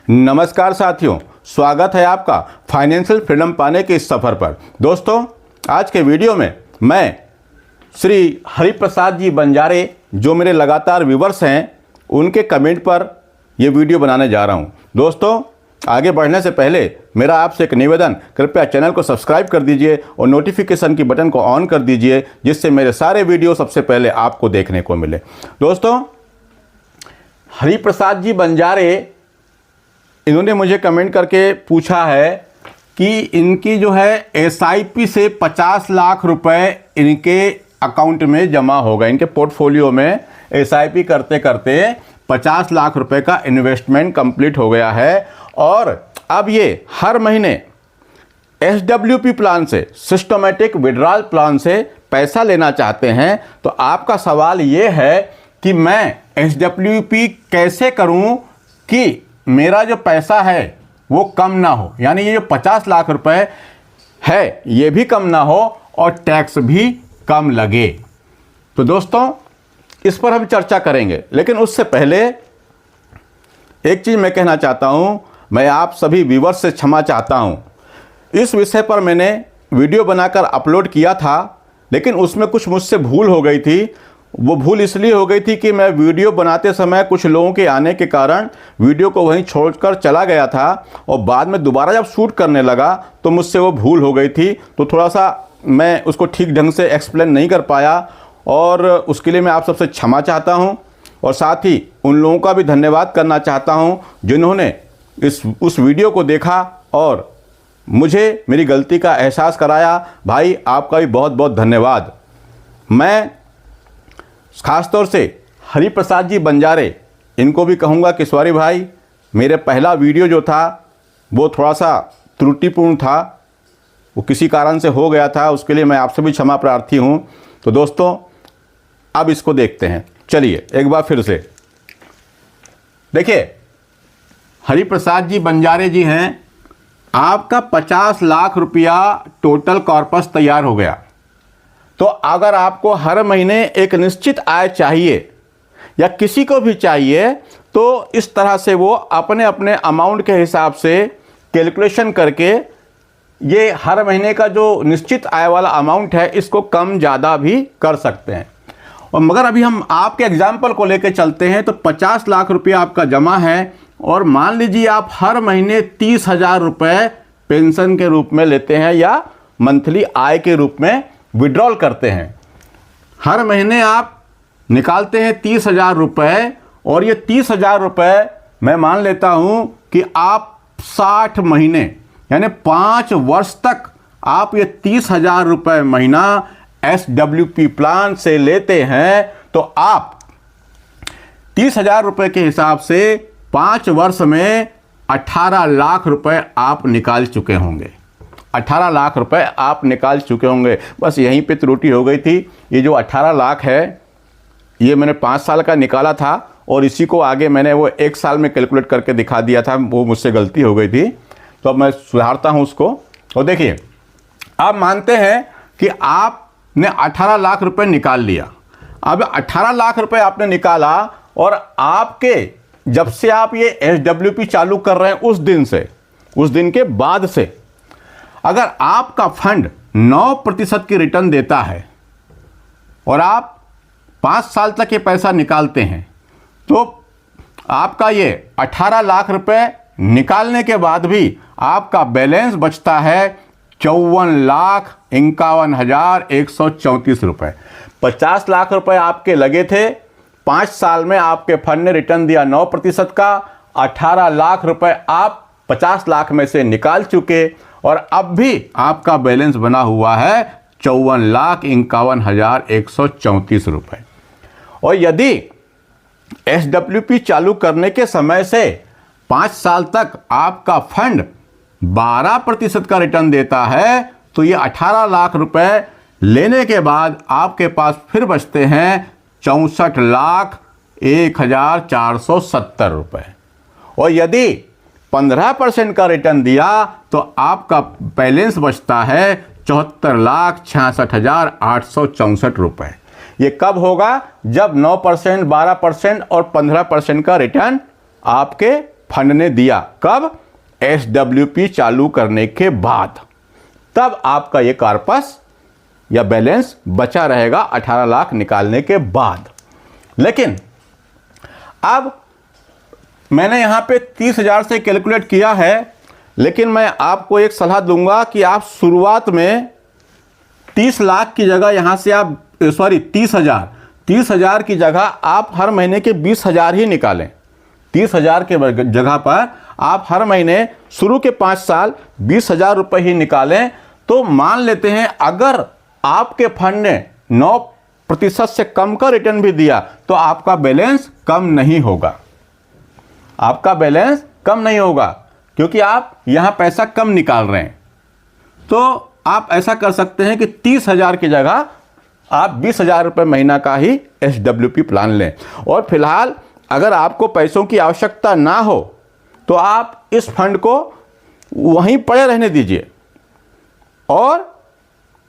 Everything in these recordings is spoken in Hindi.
नमस्कार साथियों, स्वागत है आपका फाइनेंशियल फ्रीडम पाने के इस सफ़र पर। दोस्तों, आज के वीडियो में मैं श्री हरिप्रसाद जी बंजारे, जो मेरे लगातार व्यूवर्स हैं, उनके कमेंट पर यह वीडियो बनाने जा रहा हूं। दोस्तों, आगे बढ़ने से पहले मेरा आपसे एक निवेदन, कृपया चैनल को सब्सक्राइब कर दीजिए और नोटिफिकेशन की बटन को ऑन कर दीजिए, जिससे मेरे सारे वीडियो सबसे पहले आपको देखने को मिले। दोस्तों, हरिप्रसाद जी बंजारे, इन्होंने मुझे कमेंट करके पूछा है कि इनकी जो है एसआईपी से 50 लाख रुपए इनके अकाउंट में जमा हो गए। इनके पोर्टफोलियो में एसआईपी करते करते 50 लाख रुपए का इन्वेस्टमेंट कंप्लीट हो गया है और अब ये हर महीने एसडब्ल्यूपी प्लान से, सिस्टमेटिक विड्रॉल प्लान से पैसा लेना चाहते हैं। तो आपका सवाल ये है कि मैं एसडब्ल्यूपी कैसे करूं कि मेरा जो पैसा है वो कम ना हो, यानी ये जो 50 लाख रुपए है ये भी कम ना हो और टैक्स भी कम लगे। तो दोस्तों, इस पर हम चर्चा करेंगे, लेकिन उससे पहले एक चीज़ मैं कहना चाहता हूं। मैं आप सभी व्यूवर्स से क्षमा चाहता हूं। इस विषय पर मैंने वीडियो बनाकर अपलोड किया था, लेकिन उसमें कुछ मुझसे भूल हो गई थी। वो भूल इसलिए हो गई थी कि मैं वीडियो बनाते समय कुछ लोगों के आने के कारण वीडियो को वहीं छोड़कर चला गया था और बाद में दोबारा जब शूट करने लगा तो मुझसे वो भूल हो गई थी। तो थोड़ा सा मैं उसको ठीक ढंग से एक्सप्लेन नहीं कर पाया और उसके लिए मैं आप सबसे क्षमा चाहता हूं और साथ ही उन लोगों का भी धन्यवाद करना चाहता हूं जिन्होंने उस वीडियो को देखा और मुझे मेरी गलती का एहसास कराया। भाई, आपका भी बहुत बहुत धन्यवाद। मैं ख़ासतौर से हरिप्रसाद जी बंजारे, इनको भी कहूँगा कि सॉरी भाई, मेरे पहला वीडियो जो था वो थोड़ा सा त्रुटिपूर्ण था, वो किसी कारण से हो गया था, उसके लिए मैं आपसे भी क्षमा प्रार्थी हूँ। तो दोस्तों, अब इसको देखते हैं। चलिए एक बार फिर से देखिए, हरिप्रसाद जी बंजारे जी हैं, आपका 50 लाख रुपया टोटल कॉर्पस तैयार हो गया। तो अगर आपको हर महीने एक निश्चित आय चाहिए या किसी को भी चाहिए, तो इस तरह से वो अपने अपने अमाउंट के हिसाब से कैलकुलेशन करके ये हर महीने का जो निश्चित आय वाला अमाउंट है इसको कम ज़्यादा भी कर सकते हैं। और मगर अभी हम आपके एग्जाम्पल को लेकर चलते हैं। तो 50 लाख रुपया आपका जमा है और मान लीजिए आप हर महीने 30,000 रुपये पेंशन के रूप में लेते हैं या मंथली आय के रूप में विड्रॉल करते हैं। हर महीने आप निकालते हैं 30,000 रुपये और ये 30,000 रुपये मैं मान लेता हूँ कि आप 60 महीने यानी 5 वर्ष तक आप ये 30,000 रुपये महीना एसडब्ल्यूपी प्लान से लेते हैं। तो आप 30,000 रुपये के हिसाब से 5 वर्ष में 18 लाख रुपये आप निकाल चुके होंगे। 18 लाख रुपए आप निकाल चुके होंगे। बस यहीं पे त्रुटि हो गई थी। ये जो 18 लाख है ये मैंने 5 साल का निकाला था और इसी को आगे मैंने वो 1 साल में कैलकुलेट करके दिखा दिया था। वो मुझसे गलती हो गई थी, तो अब मैं सुधारता हूँ उसको। और देखिए, आप मानते हैं कि आपने 18 लाख रुपए निकाल लिया। अब 18 लाख रुपए आपने निकाला और आपके जब से आप ये एसडब्ल्यूपी चालू कर रहे हैं उस दिन से, उस दिन के बाद से अगर आपका फंड 9% की रिटर्न देता है और आप 5 साल तक ये पैसा निकालते हैं, तो आपका ये 18 लाख रुपए निकालने के बाद भी आपका बैलेंस बचता है 54,51,134 रुपये। 50 लाख रुपए आपके लगे थे, 5 साल में आपके फंड ने रिटर्न दिया 9% का। 18 लाख रुपए आप 50 लाख में से निकाल चुके और अब भी आपका बैलेंस बना हुआ है 54,51,134 रुपये। और यदि एसडब्ल्यूपी चालू करने के समय से 5 साल तक आपका फंड 12% का रिटर्न देता है, तो ये 18 लाख रुपए लेने के बाद आपके पास फिर बचते हैं 64,01,470 रुपये। और यदि 15% का रिटर्न दिया तो आपका बैलेंस बचता है 74,66,864 रुपये। ये कब होगा? जब 9%, 12% और 15% का रिटर्न आपके फंड ने दिया। कब? SWP चालू करने के बाद। तब आपका ये कॉर्पस या बैलेंस बचा रहेगा 18 लाख निकालने के बाद। लेकिन अब मैंने यहाँ पे 30,000 से कैलकुलेट किया है, लेकिन मैं आपको एक सलाह दूंगा कि आप शुरुआत में 30 लाख की जगह यहाँ से आप 30,000 की जगह आप हर महीने के 20,000 ही निकालें। 30,000 के जगह पर आप हर महीने शुरू के 5 साल 20,000 रुपये ही निकालें। तो मान लेते हैं अगर आपके फंड ने 9% से कम का रिटर्न भी दिया तो आपका बैलेंस कम नहीं होगा। आपका बैलेंस कम नहीं होगा क्योंकि आप यहाँ पैसा कम निकाल रहे हैं। तो आप ऐसा कर सकते हैं कि 30,000 की जगह आप 20,000 रुपये महीना का ही SWP प्लान लें। और फिलहाल अगर आपको पैसों की आवश्यकता ना हो तो आप इस फंड को वहीं पड़े रहने दीजिए और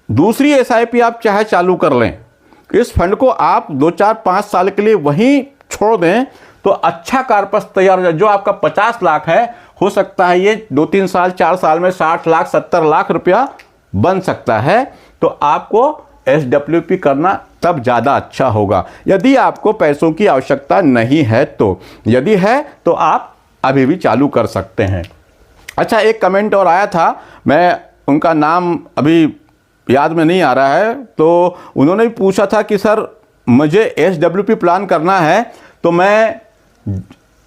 दूसरी SIP आप चाहे चालू कर लें। इस फंड को आप 2, 4, 5 साल के लिए वहीं छोड़ दें तो अच्छा कॉर्पस तैयार हो जाए। जो आपका 50 लाख है, हो सकता है ये 2, 3 साल 4 साल में 60 लाख 70 लाख रुपया बन सकता है। तो आपको SWP करना तब ज़्यादा अच्छा होगा यदि आपको पैसों की आवश्यकता नहीं है तो। यदि है तो आप अभी भी चालू कर सकते हैं। अच्छा, एक कमेंट और आया था, मैं उनका नाम अभी याद में नहीं आ रहा है, तो उन्होंने भी पूछा था कि सर मुझे SWP प्लान करना है तो मैं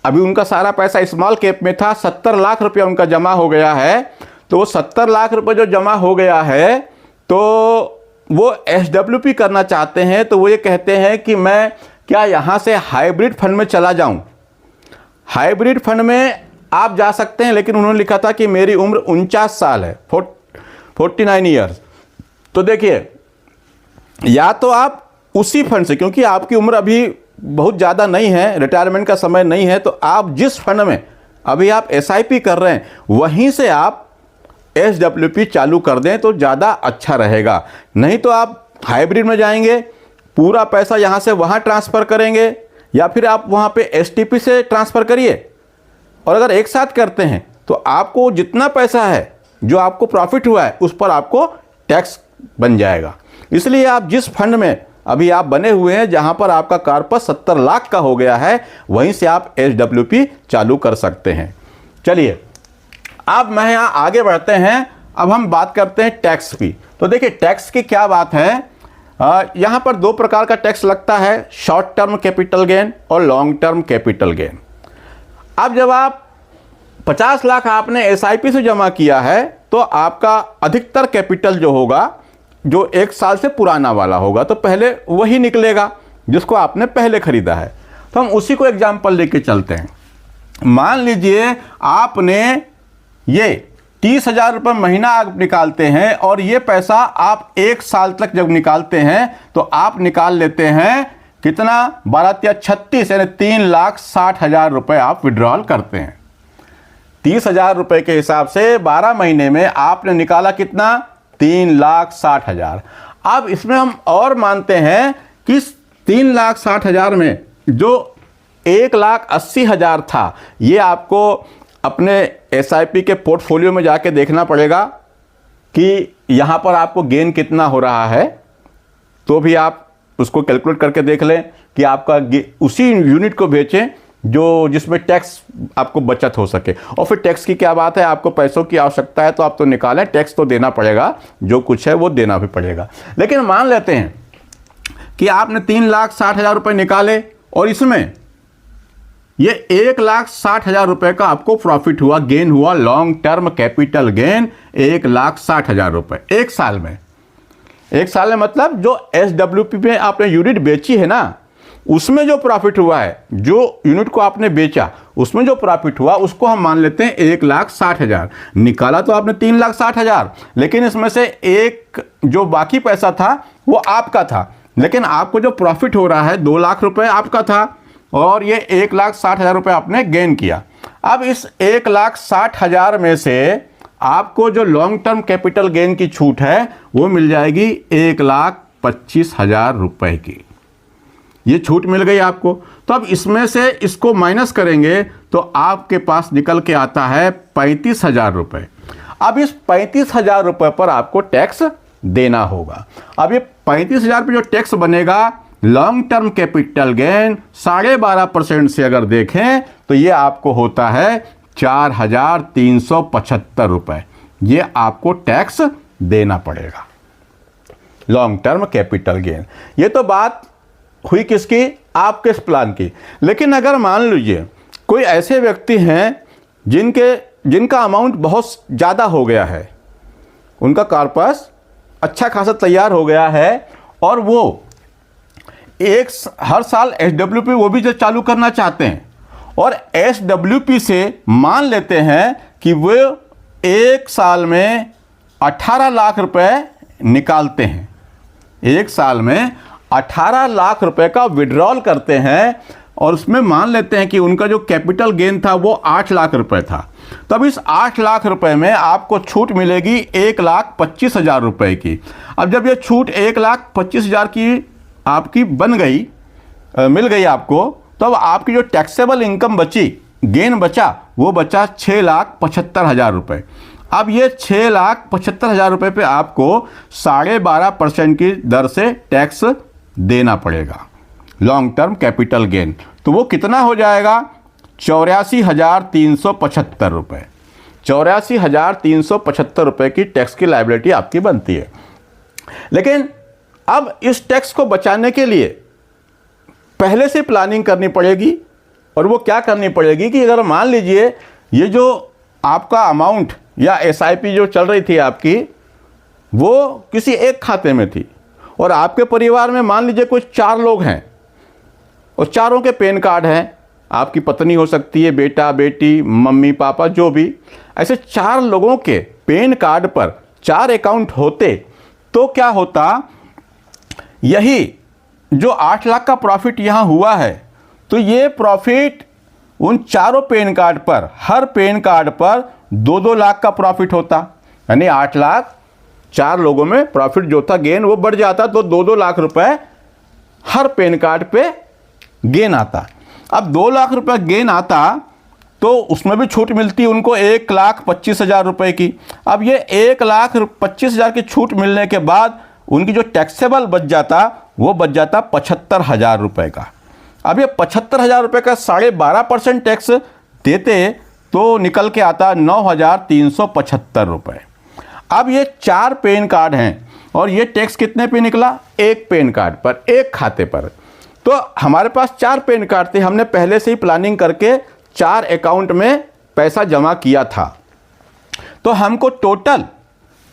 अभी उनका सारा पैसा स्मॉल कैप में था, 70 लाख रुपया उनका जमा हो गया है। तो वो 70 लाख रुपये जो जमा हो गया है तो वो SWP करना चाहते हैं। तो वो ये कहते हैं कि मैं क्या यहाँ से हाइब्रिड फंड में चला जाऊँ। हाइब्रिड फंड में आप जा सकते हैं, लेकिन उन्होंने लिखा था कि मेरी उम्र 49 साल है, 49 ईयर्स। तो देखिए, या तो आप उसी फंड से, क्योंकि आपकी उम्र अभी बहुत ज़्यादा नहीं है, रिटायरमेंट का समय नहीं है, तो आप जिस फंड में अभी आप SIP कर रहे हैं वहीं से आप SWP चालू कर दें तो ज़्यादा अच्छा रहेगा। नहीं तो आप हाइब्रिड में जाएंगे, पूरा पैसा यहाँ से वहाँ ट्रांसफ़र करेंगे, या फिर आप वहाँ पे STP से ट्रांसफ़र करिए। और अगर एक साथ करते हैं तो आपको जितना पैसा है जो आपको प्रॉफिट हुआ है उस पर आपको टैक्स बन जाएगा। इसलिए आप जिस फंड में अभी आप बने हुए हैं, जहां पर आपका कॉर्पस 70 लाख का हो गया है, वहीं से आप SWP चालू कर सकते हैं। चलिए, अब मैं यहाँ आगे बढ़ते हैं। अब हम बात करते हैं टैक्स की। तो देखिए, टैक्स की क्या बात है, यहाँ पर 2 प्रकार का टैक्स लगता है, शॉर्ट टर्म कैपिटल गेन और लॉन्ग टर्म कैपिटल गेन। अब जब आप 50 लाख आपने SIP से जमा किया है तो आपका अधिकतर कैपिटल जो होगा, जो 1 साल से पुराना वाला होगा, तो पहले वही निकलेगा जिसको आपने पहले खरीदा है। तो हम उसी को एग्जाम्पल लेके चलते हैं। मान लीजिए आपने ये 30,000 रुपये महीना आप निकालते हैं और ये पैसा आप 1 साल तक जब निकालते हैं तो आप निकाल लेते हैं कितना, 12×36 यानी 3,60,000 रुपये आप विड्रॉल करते हैं। 30,000 रुपये के हिसाब से 12 महीने में आपने निकाला कितना, 3,60,000। अब इसमें हम और मानते हैं कि 3,60,000 में जो 1,80,000 था, ये आपको अपने SIP के पोर्टफोलियो में जाके देखना पड़ेगा कि यहाँ पर आपको गेन कितना हो रहा है। तो भी आप उसको कैलकुलेट करके देख लें कि आपका उसी यूनिट को बेचें जो जिसमें टैक्स आपको बचत हो सके। और फिर टैक्स की क्या बात है, आपको पैसों की आवश्यकता है तो आप तो निकालें, टैक्स तो देना पड़ेगा, जो कुछ है वो देना भी पड़ेगा। लेकिन मान लेते हैं कि आपने 3,60,000 रुपये निकाले और इसमें ये 1,60,000 रुपये का आपको प्रॉफिट हुआ, गेन हुआ, लॉन्ग टर्म कैपिटल गेन 1,60,000 रुपये 1 साल में। 1 साल में मतलब जो SWP में आपने यूनिट बेची है ना, उसमें जो प्रॉफिट हुआ है, जो यूनिट को आपने बेचा उसमें जो प्रॉफिट हुआ उसको हम मान लेते हैं 1,60,000। निकाला तो आपने 3,60,000, लेकिन इसमें से एक जो बाकी पैसा था वो आपका था, लेकिन आपको जो प्रॉफिट हो रहा है 2 लाख रुपए आपका था और ये 1,60,000 रुपये आपने गेन किया। अब इस 1,60,000 में से आपको जो लॉन्ग टर्म कैपिटल गेन की छूट है वो मिल जाएगी 1,25,000 रुपये की। ये छूट मिल गई आपको। तो अब इसमें से इसको माइनस करेंगे तो आपके पास निकल के आता है 35,000 रुपये। अब इस 35,000 रुपये पर आपको टैक्स देना होगा। अब ये 35,000 पे जो टैक्स बनेगा लॉन्ग टर्म कैपिटल गेन 12.5% से अगर देखें तो ये आपको होता है 4,375 रुपये। ये आपको टैक्स देना पड़ेगा लॉन्ग टर्म कैपिटल गेन। ये तो बात हुई किसकी? आपके इस प्लान की। लेकिन अगर मान लीजिए कोई ऐसे व्यक्ति हैं जिनका अमाउंट बहुत ज़्यादा हो गया है, उनका कॉर्पस अच्छा खासा तैयार हो गया है और वो हर साल SWP वो भी जो चालू करना चाहते हैं और SWP से मान लेते हैं कि वो एक साल में 18 लाख रुपए निकालते हैं, एक साल में 18 लाख रुपए का विड्रॉल करते हैं और उसमें मान लेते हैं कि उनका जो कैपिटल गेन था वो 8 लाख रुपए था। तब इस 8 लाख रुपए में आपको छूट मिलेगी 1,25,000 रुपए की। अब जब ये छूट 1,25,000 की आपकी बन गई, मिल गई आपको, तब आपकी जो टैक्सेबल इनकम बची, गेन बचा, वो बचा 6,75,000 रुपये। अब ये 6,75,000 रुपये पे आपको 12.5% की दर से टैक्स देना पड़ेगा लॉन्ग टर्म कैपिटल गेन। तो वो कितना हो जाएगा? 84,375 रुपये। 84,375 रुपये की टैक्स की लायबिलिटी आपकी बनती है। लेकिन अब इस टैक्स को बचाने के लिए पहले से प्लानिंग करनी पड़ेगी। और वो क्या करनी पड़ेगी कि अगर मान लीजिए ये जो आपका अमाउंट या SIP जो चल रही थी आपकी, वो किसी एक खाते में थी और आपके परिवार में मान लीजिए कुछ 4 लोग हैं और चारों के पैन कार्ड हैं, आपकी पत्नी हो सकती है, बेटा बेटी, मम्मी पापा, जो भी, ऐसे 4 लोगों के पैन कार्ड पर 4 अकाउंट होते तो क्या होता? यही जो 8 लाख का प्रॉफिट यहाँ हुआ है, तो ये प्रॉफिट उन चारों पैन कार्ड पर, हर पैन कार्ड पर 2-2 लाख का प्रॉफिट होता। यानी 8 लाख 4 लोगों में प्रॉफिट जो था, गेन, वो बढ़ जाता तो 2-2 लाख रुपए हर पैन कार्ड पे गेन आता। अब 2 लाख रुपए गेन आता तो उसमें भी छूट मिलती उनको 1,25,000 रुपये की। अब ये 1,25,000 की छूट मिलने के बाद उनकी जो टैक्सेबल बच जाता, वो बच जाता 75,000 रुपये का। अब ये 75,000 रुपये का 12.5% टैक्स देते तो निकल के आता 9,375 रुपये। अब ये 4 पैन कार्ड हैं और ये टैक्स कितने पे निकला? एक पैन कार्ड पर, एक खाते पर। तो हमारे पास 4 पैन कार्ड थे, हमने पहले से ही प्लानिंग करके 4 अकाउंट में पैसा जमा किया था। तो हमको टोटल,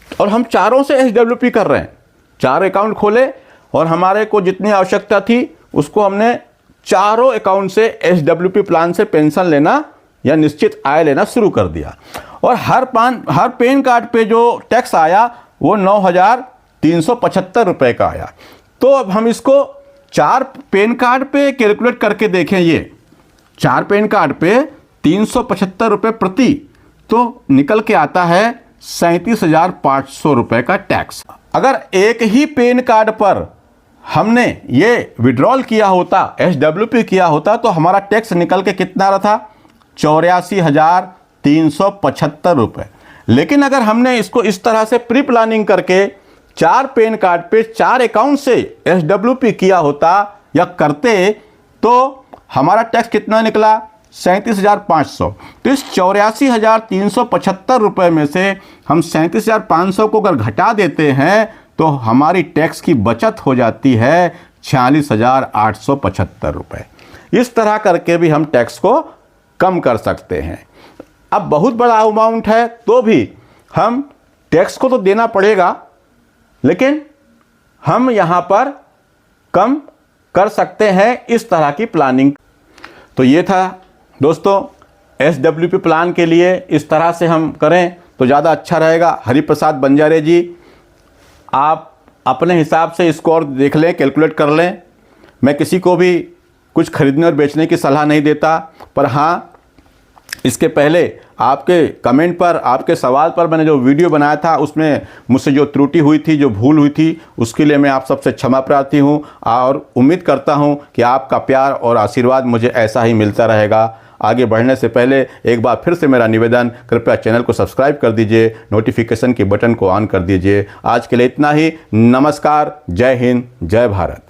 और हम चारों से SWP कर रहे हैं, 4 अकाउंट खोले और हमारे को जितनी आवश्यकता थी उसको हमने चारों अकाउंट से SWP प्लान से पेंशन लेना या निश्चित आय लेना शुरू कर दिया। और हर पैन कार्ड पे जो टैक्स आया वो 9,375 रुपये का आया। तो अब हम इसको 4 पैन कार्ड पे कैलकुलेट करके देखें, ये 4 पैन कार्ड पे 375 रुपये प्रति, तो निकल के आता है 37,500 रुपये का टैक्स। अगर एक ही पैन कार्ड पर हमने ये विड्रॉल किया होता, SWP किया होता, तो हमारा टैक्स निकल के कितना रहा था? 84,375 रुपये। लेकिन अगर हमने इसको इस तरह से प्री प्लानिंग करके 4 पैन कार्ड पे 4 अकाउंट से SWP किया होता या करते, तो हमारा टैक्स कितना निकला? 37,500। तो इस 84,375 रुपये में से हम 37,500 को अगर घटा देते हैं तो हमारी टैक्स की बचत हो जाती है 46,875 रुपये। इस तरह करके भी हम टैक्स को कम कर सकते हैं। अब बहुत बड़ा अमाउंट है तो भी हम टैक्स को तो देना पड़ेगा, लेकिन हम यहाँ पर कम कर सकते हैं इस तरह की प्लानिंग। तो ये था दोस्तों, SWP प्लान के लिए इस तरह से हम करें तो ज़्यादा अच्छा रहेगा। हरिप्रसाद बंजारे जी, आप अपने हिसाब से इसको और देख लें, कैलकुलेट कर लें। मैं किसी को भी कुछ खरीदने और बेचने की सलाह नहीं देता, पर हाँ, इसके पहले आपके कमेंट पर, आपके सवाल पर मैंने जो वीडियो बनाया था उसमें मुझसे जो त्रुटि हुई थी, जो भूल हुई थी, उसके लिए मैं आप सबसे क्षमा प्रार्थी हूं और उम्मीद करता हूं कि आपका प्यार और आशीर्वाद मुझे ऐसा ही मिलता रहेगा। आगे बढ़ने से पहले एक बार फिर से मेरा निवेदन, कृपया चैनल को सब्सक्राइब कर दीजिए, नोटिफिकेशन के बटन को ऑन कर दीजिए। आज के लिए इतना ही। नमस्कार, जय हिंद, जय भारत।